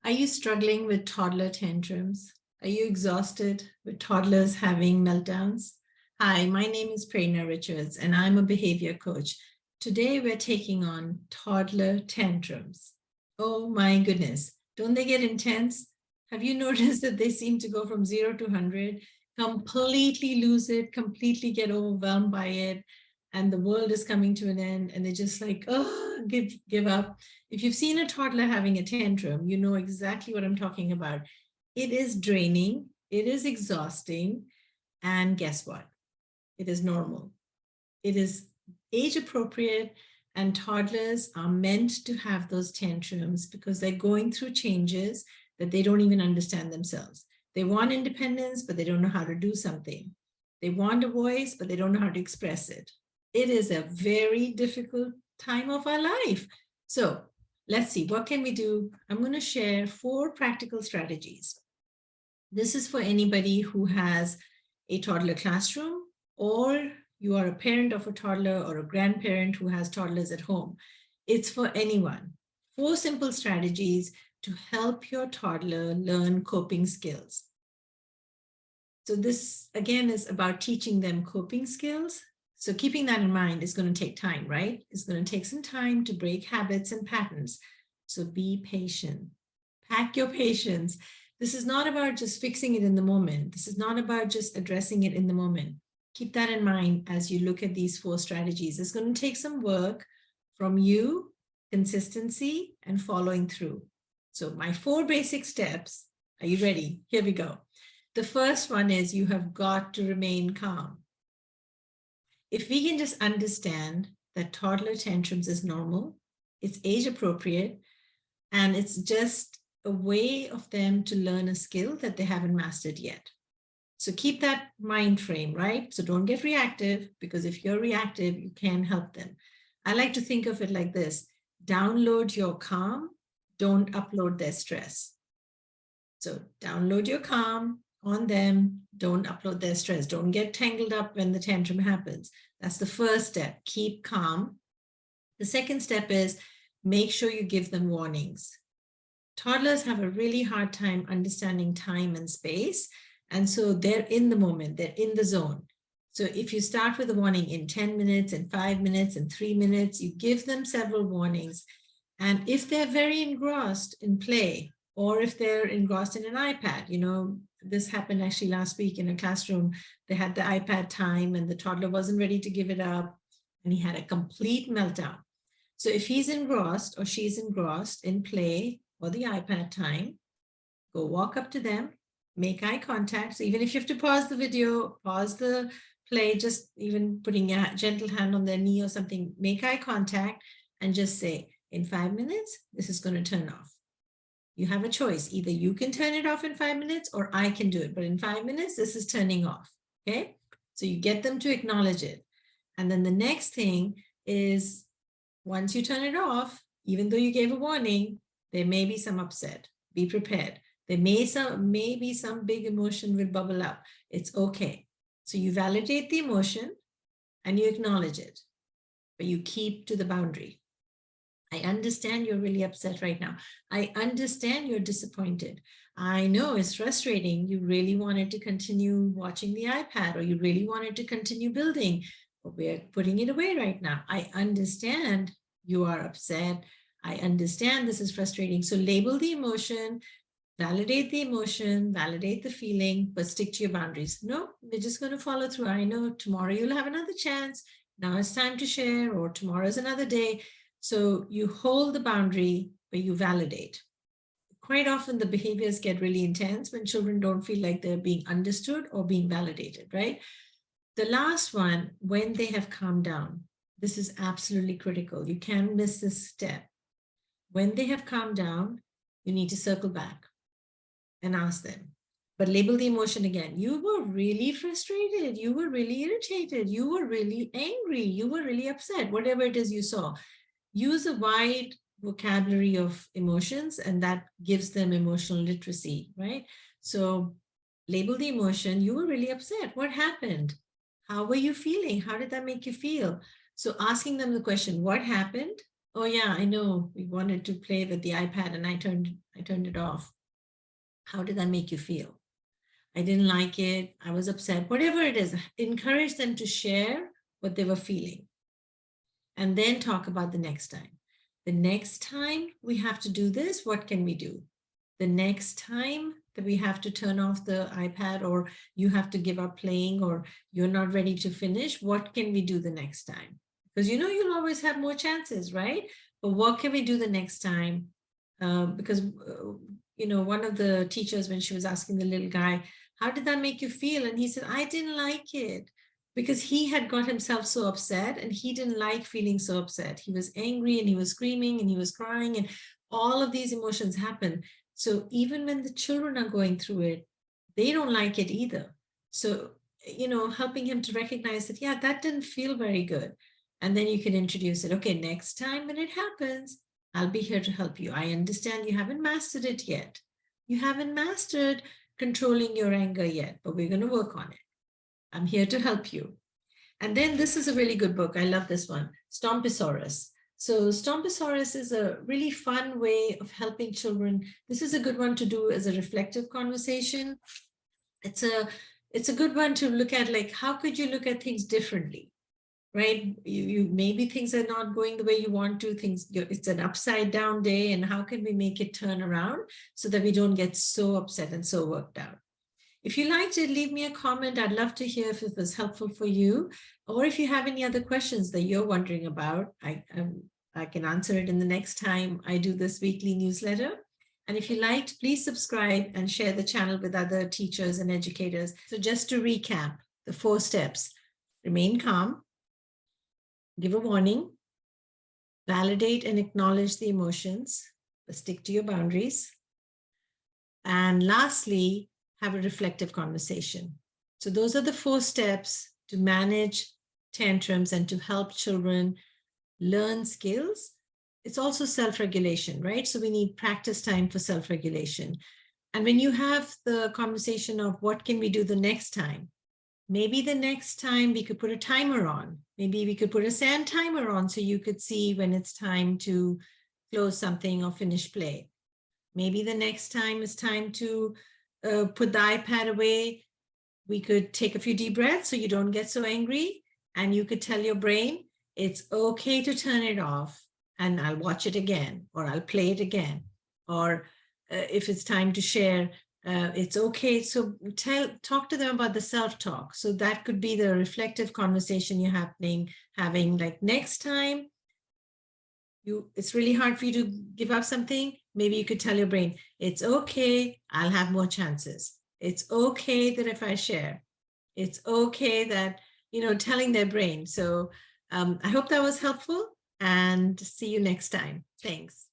Are you struggling with toddler tantrums? Are you exhausted with toddlers having meltdowns? Hi, my name is Prerna Richards, and I'm a behavior coach. Today, we're taking on toddler tantrums. Oh my goodness, don't they get intense? Have you noticed that they seem to go from 0 to 100, completely lose it, completely get overwhelmed by it, and the world is coming to an end, and they're just like, oh, give up. If you've seen a toddler having a tantrum, you know exactly what I'm talking about. It is draining, it is exhausting, and guess what? It is normal. It is age appropriate, and toddlers are meant to have those tantrums because they're going through changes that they don't even understand themselves. They want independence, but they don't know how to do something. They want a voice, but they don't know how to express it. It is a very difficult time of our life. So let's see, what can we do? I'm going to share 4 practical strategies. This is for anybody who has a toddler classroom, or you are a parent of a toddler or a grandparent who has toddlers at home. It's for anyone. 4 simple strategies to help your toddler learn coping skills. So this, again, is about teaching them coping skills. So keeping that in mind is going to take time, right? It's going to take some time to break habits and patterns. So be patient. Pack your patience. This is not about just fixing it in the moment. This is not about just addressing it in the moment. Keep that in mind as you look at these 4 strategies. It's going to take some work from you, consistency, and following through. So my 4 basic steps. Are you ready? Here we go. The first one is you have got to remain calm. If we can just understand that toddler tantrums is normal, it's age appropriate, and it's just a way of them to learn a skill that they haven't mastered yet. So keep that mind frame, right? So don't get reactive, because if you're reactive, you can't help them. I like to think of it like this: download your calm, don't upload their stress. So download your calm on them, don't upload their stress. Don't get tangled up when the tantrum happens. That's the first step. Keep calm. The second step is make sure you give them warnings. Toddlers have a really hard time understanding time and space. And so they're in the moment, they're in the zone. So if you start with a warning in 10 minutes, in 5 minutes, in 3 minutes, you give them several warnings. And if they're very engrossed in play, or if they're engrossed in an iPad, this happened actually last week in a classroom. They had the iPad time and the toddler wasn't ready to give it up, and he had a complete meltdown. So if he's engrossed or she's engrossed in play or the iPad time, go walk up to them, make eye contact. So even if you have to pause the video, pause the play, just even putting a gentle hand on their knee or something, make eye contact and just say, in 5 minutes, this is going to turn off. You have a choice. Either you can turn it off in 5 minutes or I can do it. But in 5 minutes, this is turning off. Okay. So you get them to acknowledge it. And then the next thing is, once you turn it off, even though you gave a warning, there may be some upset. Be prepared. There may be some big emotion will bubble up. It's okay. So you validate the emotion and you acknowledge it, but you keep to the boundary. I understand you're really upset right now. I understand you're disappointed. I know it's frustrating. You really wanted to continue watching the iPad, or you really wanted to continue building, but we're putting it away right now. I understand you are upset. I understand this is frustrating. So label the emotion, validate the emotion, validate the feeling, but stick to your boundaries. No, we're just going to follow through. I know tomorrow you'll have another chance. Now it's time to share, or tomorrow's another day. So you hold the boundary, but you validate. Quite often the behaviors get really intense when children don't feel like they're being understood or being validated, right? The last one, when they have calmed down, this is absolutely critical. You can't miss this step. When they have calmed down, you need to circle back and ask them, but label the emotion again. You were really frustrated. You were really irritated. You were really angry. You were really upset, whatever it is you saw. Use a wide vocabulary of emotions, and that gives them emotional literacy, right? So label the emotion. You were really upset. What happened? How were you feeling? How did that make you feel? So asking them the question, what happened? Oh yeah, I know. We wanted to play with the iPad and I turned it off. How did that make you feel? I didn't like it. I was upset. Whatever it is, encourage them to share what they were feeling and then talk about the next time. The next time we have to do this, what can we do? The next time that we have to turn off the iPad or you have to give up playing or you're not ready to finish, what can we do the next time? Because you know you'll always have more chances, right? But what can we do the next time? Because you know, one of the teachers, when she was asking the little guy, how did that make you feel? And he said, I didn't like it because he had got himself so upset and he didn't like feeling so upset. He was angry and he was screaming and he was crying and all of these emotions happen. So even when the children are going through it, they don't like it either. So, you know, helping him to recognize that, yeah, that didn't feel very good. And then you can introduce it. Okay, next time when it happens, I'll be here to help you. I understand you haven't mastered it yet. You haven't mastered controlling your anger yet, but we're going to work on it. I'm here to help you. And then this is a really good book. I love this one, Stomposaurus. So Stomposaurus is a really fun way of helping children. This is a good one to do as a reflective conversation. It's a good one to look at, like, how could you look at things differently? Right? You maybe things are not going the way you want to, things, it's an upside down day, and how can we make it turn around so that we don't get so upset and so worked out? If you liked it, leave me a comment. I'd love to hear if it was helpful for you, or if you have any other questions that you're wondering about, I can answer it in the next time I do this weekly newsletter. And if you liked, please subscribe and share the channel with other teachers and educators. So just to recap, the 4 steps: remain calm, give a warning, validate and acknowledge the emotions, but stick to your boundaries. And lastly, have a reflective conversation. So those are the 4 steps to manage tantrums and to help children learn skills. It's also self-regulation, right? So we need practice time for self-regulation. And when you have the conversation of what can we do the next time, maybe the next time we could put a timer on. Maybe we could put a sand timer on so you could see when it's time to close something or finish play. Maybe the next time is time to put the iPad away. We could take a few deep breaths so you don't get so angry, and you could tell your brain, it's okay to turn it off and I'll watch it again, or I'll play it again. Or if it's time to share, it's okay. So talk to them about the self-talk. So that could be the reflective conversation you're having, like, next time it's really hard for you to give up something, maybe you could tell your brain, it's okay, I'll have more chances. It's okay that if I share, it's okay that, telling their brain. So I hope that was helpful, and see you next time. Thanks.